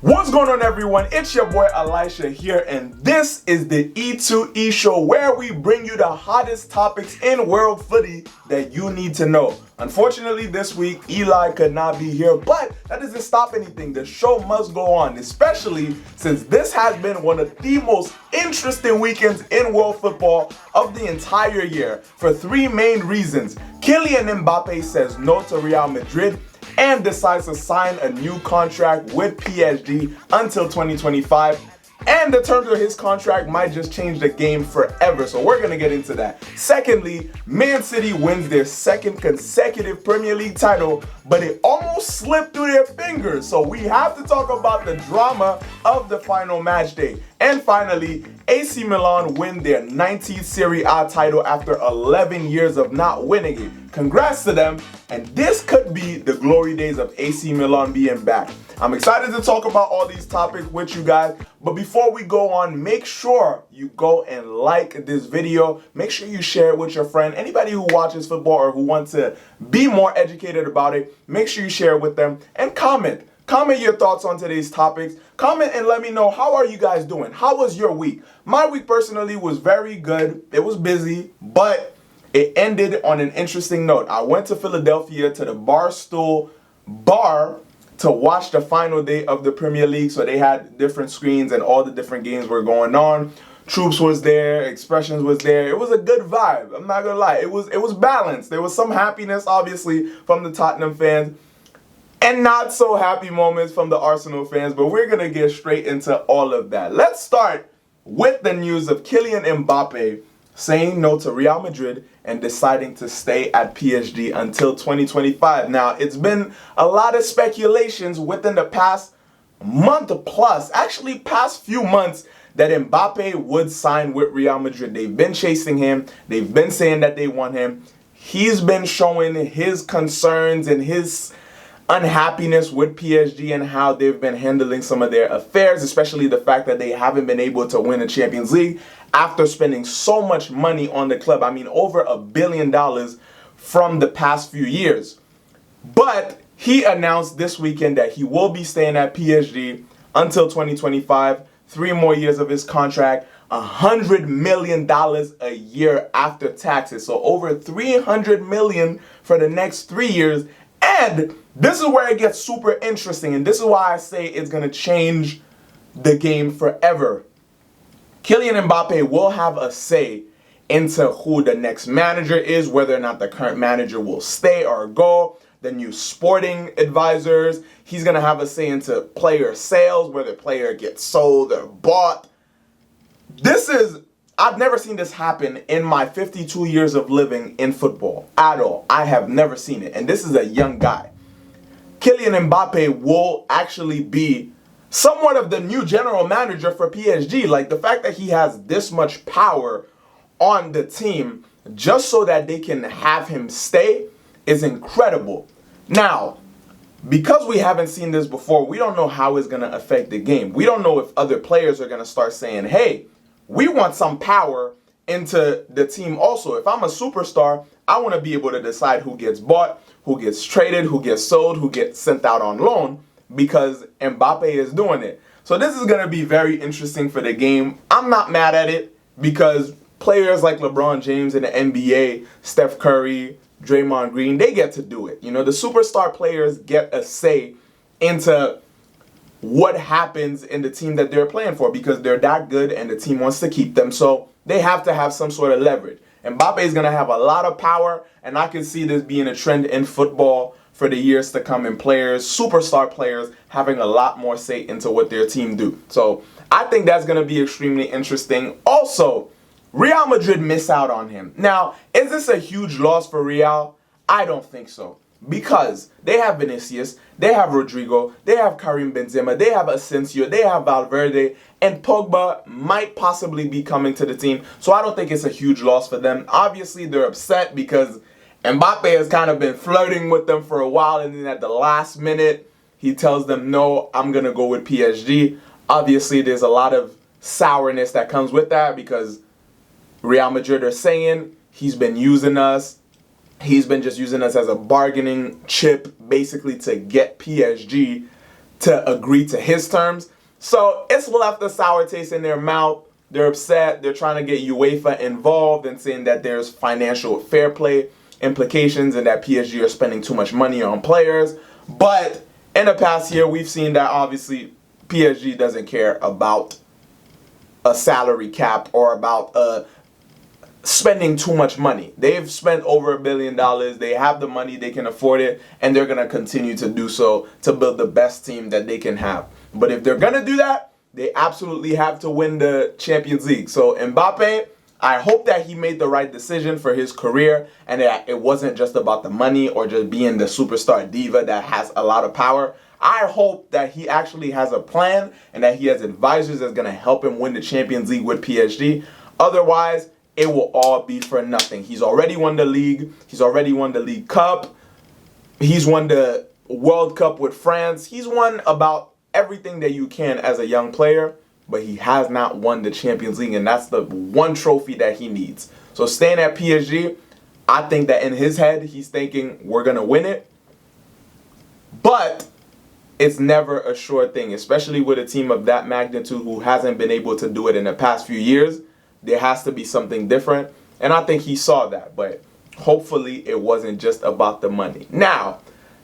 What's going on, everyone? It's your boy Elisha here, and this is the E2E show, where we bring you the hottest topics in world footy that you need to know. Unfortunately, this week Eli could not be here, but that doesn't stop anything. The show must go on, especially since this has been one of the most interesting weekends in world football of the entire year for three main reasons. Kylian Mbappe says no to Real Madrid and decides to sign a new contract with PSG until 2025. And the terms of his contract might just change the game forever, so we're going to get into that. Secondly, Man City wins their second consecutive Premier League title, but it almost slipped through their fingers, so we have to talk about the drama of the final match day. And finally, AC Milan win their 19th Serie A title after 11 years of not winning it. Congrats to them, and this could be the glory days of AC Milan being back. I'm excited to talk about all these topics with you guys, but before we go on, make sure you go and like this video. Make sure you share it with your friend. Anybody who watches football or who wants to be more educated about it, make sure you share it with them, and comment. Comment your thoughts on today's topics. Comment and let me know, how are you guys doing? How was your week? My week personally was very good. It was busy, but it ended on an interesting note. I went to Philadelphia to the Barstool Bar to watch the final day of the Premier League. So they had different screens and all the different games were going on. Troops was there, Expressions was there. It was a good vibe. I'm not gonna lie. It was balanced. There was some happiness, obviously, from the Tottenham fans, and not so happy moments from the Arsenal fans, but we're gonna get straight into all of that. Let's start with the news of Kylian Mbappe saying no to Real Madrid and deciding to stay at PSG until 2025. Now, it's been a lot of speculations within the past month plus, actually past few months, that Mbappe would sign with Real Madrid. They've been chasing him. They've been saying that they want him. He's been showing his concerns and his unhappiness with PSG and how they've been handling some of their affairs, especially the fact that they haven't been able to win a Champions League after spending so much money on the club. I mean, over $1 billion from the past few years. But he announced this weekend that he will be staying at PSG until 2025, 3 more years of his contract, $100 million a year after taxes. So over $300 million for the next 3 years. And this is where it gets super interesting, and this is why I say it's going to change the game forever. Kylian Mbappe will have a say into who the next manager is, whether or not the current manager will stay or go, the new sporting advisors. He's going to have a say into player sales, whether the player gets sold or bought. I've never seen this happen in my 52 years of living in football at all. I have never seen it. And this is a young guy. Kylian Mbappe will actually be somewhat of the new general manager for PSG. Like, the fact that he has this much power on the team just so that they can have him stay is incredible. Now, because we haven't seen this before, we don't know how it's going to affect the game. We don't know if other players are going to start saying, hey, we want some power into the team also. If I'm a superstar, I want to be able to decide who gets bought, who gets traded, who gets sold, who gets sent out on loan, because Mbappe is doing it. So this is going to be very interesting for the game. I'm not mad at it because players like LeBron James in the NBA, Steph Curry, Draymond Green, they get to do it. You know, the superstar players get a say into what happens in the team that they're playing for because they're that good and the team wants to keep them. So they have to have some sort of leverage. Mbappe is going to have a lot of power, and I can see this being a trend in football for the years to come, in players, superstar players, having a lot more say into what their team do. So I think that's going to be extremely interesting. Also, Real Madrid miss out on him. Now, is this a huge loss for Real? I don't think so. Because they have Vinicius, they have Rodrigo, they have Karim Benzema, they have Asensio, they have Valverde, and Pogba might possibly be coming to the team. So I don't think it's a huge loss for them. Obviously, they're upset because Mbappe has kind of been flirting with them for a while, and then at the last minute, he tells them, no, I'm going to go with PSG. Obviously, there's a lot of sourness that comes with that because Real Madrid are saying he's been using us. He's been just using us as a bargaining chip, basically to get PSG to agree to his terms. So it's left a sour taste in their mouth. They're upset. They're trying to get UEFA involved and saying that there's financial fair play implications and that PSG are spending too much money on players. But in the past year, we've seen that obviously PSG doesn't care about a salary cap or about spending too much money. They've spent over $1 billion. They have the money. They can afford it. And they're going to continue to do so to build the best team that they can have. But if they're going to do that, they absolutely have to win the Champions League. So Mbappe, I hope that he made the right decision for his career and that it wasn't just about the money or just being the superstar diva that has a lot of power. I hope that he actually has a plan and that he has advisors that's going to help him win the Champions League with PSG. Otherwise, it will all be for nothing. He's already won the league. He's already won the League Cup. He's won the World Cup with France. He's won about everything that you can as a young player, but he has not won the Champions League, and that's the one trophy that he needs. So staying at PSG, I think that in his head, he's thinking, we're going to win it. But it's never a sure thing, especially with a team of that magnitude who hasn't been able to do it in the past few years. There has to be something different, and I think he saw that, but hopefully it wasn't just about the money. Now,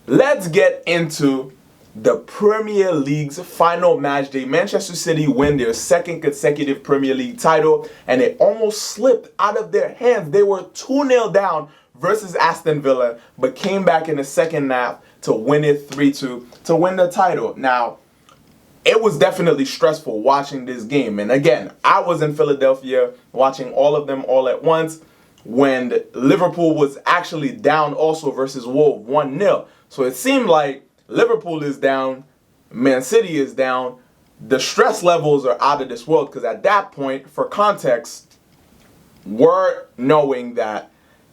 let's get into the Premier League's final match day. Manchester City win their second consecutive Premier League title, and it almost slipped out of their hands. They were 2-0 down versus Aston Villa, but came back in the second half to win it 3-2 to win the title. Now, it was definitely stressful watching this game. And again, I was in Philadelphia watching all of them all at once when Liverpool was actually down also versus Wolves 1-0. So it seemed like Liverpool is down, Man City is down. The stress levels are out of this world because at that point, for context, we're knowing that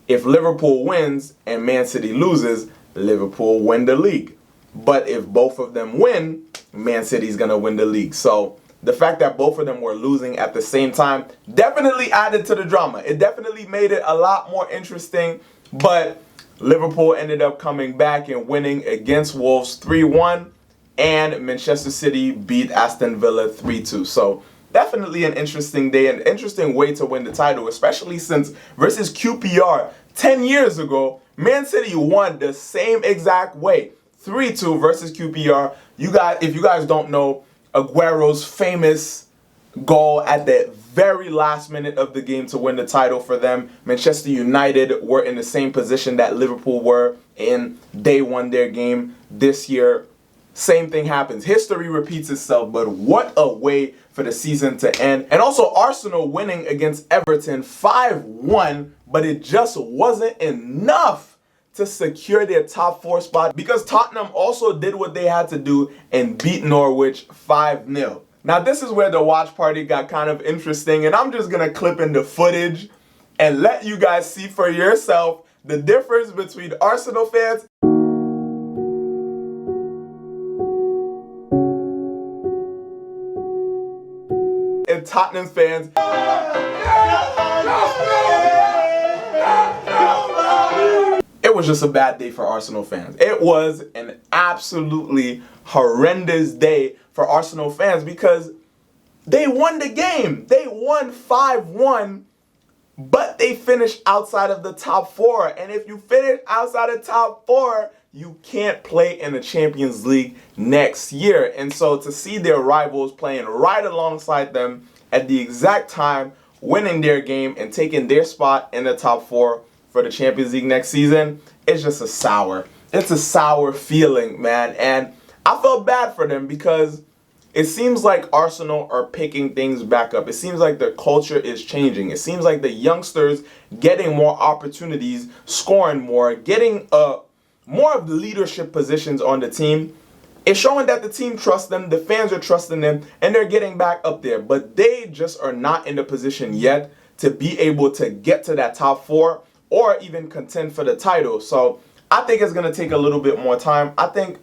if Liverpool wins and Man City loses, Liverpool win the league. But if both of them win, Man City's going to win the league. So the fact that both of them were losing at the same time definitely added to the drama. It definitely made it a lot more interesting. But Liverpool ended up coming back and winning against Wolves 3-1. And Manchester City beat Aston Villa 3-2. So definitely an interesting day, an interesting way to win the title, especially since versus QPR 10 years ago, Man City won the same exact way. 3-2 versus QPR. If you guys don't know, Aguero's famous goal at the very last minute of the game to win the title for them. Manchester United were in the same position that Liverpool were in. They won their game this year. Same thing happens. History repeats itself, but what a way for the season to end. And also Arsenal winning against Everton 5-1, but it just wasn't enough to secure their top 4 spot because Tottenham also did what they had to do and beat Norwich 5-0. Now this is where the watch party got kind of interesting, and I'm just going to clip in the footage and let you guys see for yourself the difference between Arsenal fans and Tottenham fans. It was just a bad day for Arsenal fans. It was an absolutely horrendous day for Arsenal fans because they won the game. They won 5-1, but they finished outside of the top 4. And if you finish outside of top 4, you can't play in the Champions League next year. And so to see their rivals playing right alongside them at the exact time, winning their game and taking their spot in the top 4 for the Champions League next season, it's just it's a sour feeling, man. And I felt bad for them because it seems like Arsenal are picking things back up. It seems like their culture is changing. It seems like the youngsters getting more opportunities, scoring more, getting more of the leadership positions on the team. It's showing that the team trusts them, the fans are trusting them, and they're getting back up there. But they just are not in the position yet to be able to get to that top 4 or even contend for the title. So I think it's going to take a little bit more time. I think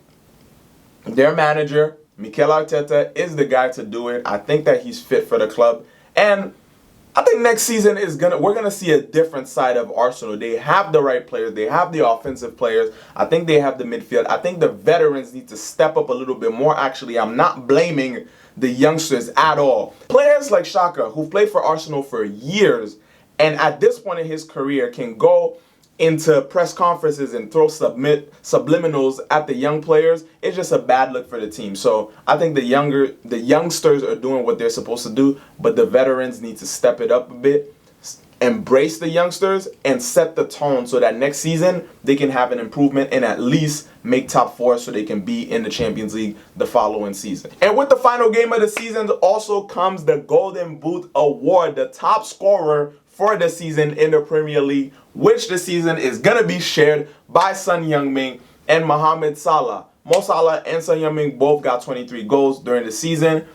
their manager, Mikel Arteta, is the guy to do it. I think that he's fit for the club. And I think next season we're gonna see a different side of Arsenal. They have the right players, they have the offensive players. I think they have the midfield. I think the veterans need to step up a little bit more. Actually, I'm not blaming the youngsters at all. Players like Xhaka, who've played for Arsenal for years, and at this point in his career can go into press conferences and throw subliminals at the young players, it's just a bad look for the team. So I think the youngsters are doing what they're supposed to do, but the veterans need to step it up a bit, embrace the youngsters, and set the tone so that next season they can have an improvement and at least make top 4 so they can be in the Champions League the following season. And with the final game of the season also comes the Golden Boot Award, the top scorer for the season in the Premier League, which this season is going to be shared by Son Heung-min and Mohamed Salah. Mo Salah and Son Heung-min both got 23 goals during the season.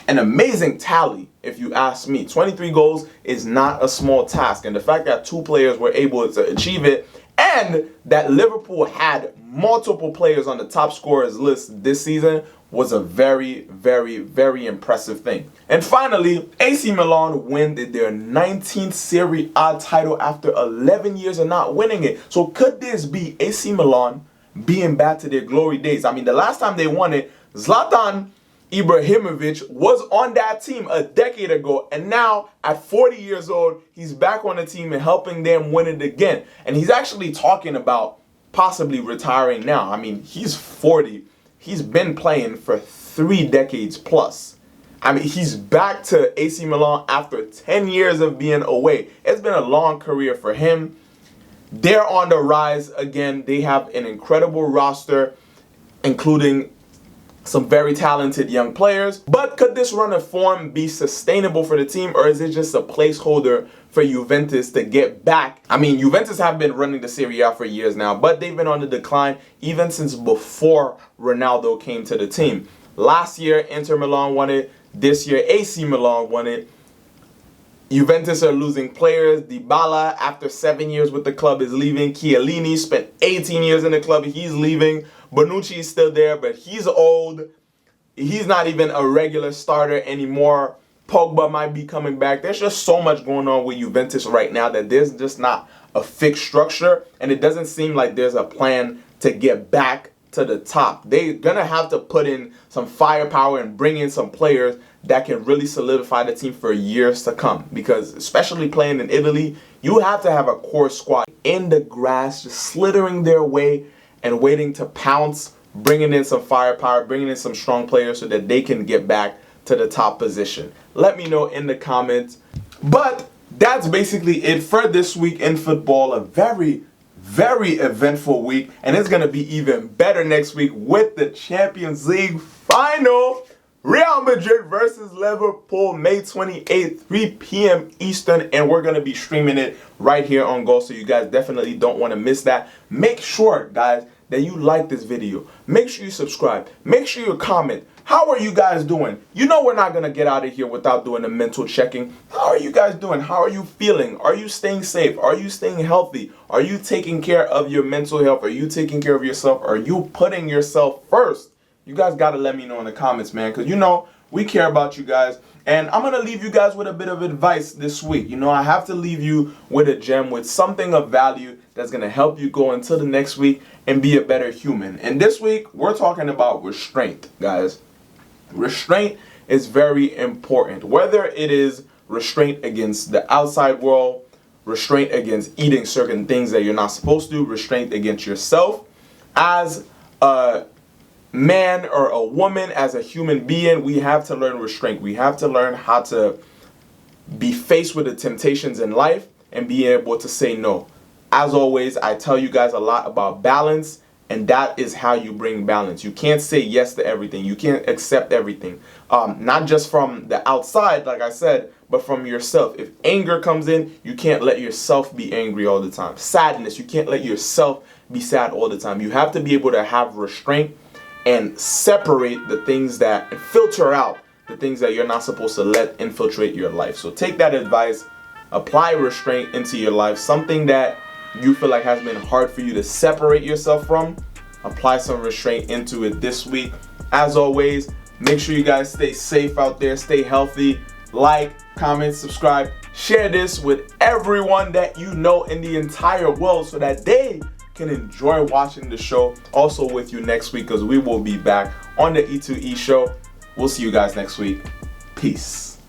An amazing tally, if you ask me. 23 goals is not a small task, and the fact that 2 players were able to achieve it, and that Liverpool had multiple players on the top scorers list this season, was a very, very, very impressive thing. And finally, AC Milan win their 19th Serie A title after 11 years of not winning it. So could this be AC Milan being back to their glory days? I mean, the last time they won it, Zlatan Ibrahimovic was on that team a decade ago, and now at 40 years old, he's back on the team and helping them win it again. And he's actually talking about possibly retiring now. I mean, he's 40. He's been playing for 3 decades plus. I mean, he's back to AC Milan after 10 years of being away. It's been a long career for him. They're on the rise again. They have an incredible roster, including some very talented young players. But could this run of form be sustainable for the team, or is it just a placeholder for Juventus to get back? I mean, Juventus have been running the Serie A for years now, but they've been on the decline even since before Ronaldo came to the team. Last year, Inter Milan won it. This year, AC Milan won it. Juventus are losing players. Dybala, after 7 years with the club, is leaving. Chiellini spent 18 years in the club. He's leaving. Bonucci is still there, but he's old. He's not even a regular starter anymore. Pogba might be coming back. There's just so much going on with Juventus right now that there's just not a fixed structure, and it doesn't seem like there's a plan to get back to the top. They're going to have to put in some firepower and bring in some players that can really solidify the team for years to come, because especially playing in Italy, you have to have a core squad in the grass, just slithering their way and waiting to pounce, bringing in some firepower, bringing in some strong players so that they can get back to the top position. Let me know in the comments. But that's basically it for this week in football. A very, very eventful week, and it's going to be even better next week with the Champions League final. Real Madrid versus Liverpool, May 28th, 3 p.m. Eastern, and we're going to be streaming it right here on Go, so you guys definitely don't want to miss that. Make sure, guys, that you like this video. Make sure you subscribe. Make sure you comment. How are you guys doing? You know we're not going to get out of here without doing a mental checking. How are you guys doing? How are you feeling? Are you staying safe? Are you staying healthy? Are you taking care of your mental health? Are you taking care of yourself? Are you putting yourself first? You guys got to let me know in the comments, man, because you know we care about you guys. And I'm going to leave you guys with a bit of advice this week. You know, I have to leave you with a gem, with something of value that's going to help you go into the next week and be a better human. And this week, we're talking about restraint, guys. Restraint is very important. Whether it is restraint against the outside world, restraint against eating certain things that you're not supposed to, restraint against yourself as a man or a woman, as a human being, we have to learn restraint. We have to learn how to be faced with the temptations in life and be able to say no. As always, I tell you guys a lot about balance, and that is how you bring balance. You can't say yes to everything. You can't accept everything. Not just from the outside, like I said, but from yourself. If anger comes in, you can't let yourself be angry all the time. Sadness, you can't let yourself be sad all the time. You have to be able to have restraint and separate the things that, and filter out the things that you're not supposed to let infiltrate your life. So take that advice, apply restraint into your life. Something that you feel like has been hard for you to separate yourself from, apply some restraint into it this week. As always, make sure you guys stay safe out there, stay healthy, like, comment, subscribe, share this with everyone that you know in the entire world so that they can enjoy watching the show. Also with you next week because we will be back on the E2E show. We'll see you guys next week. Peace.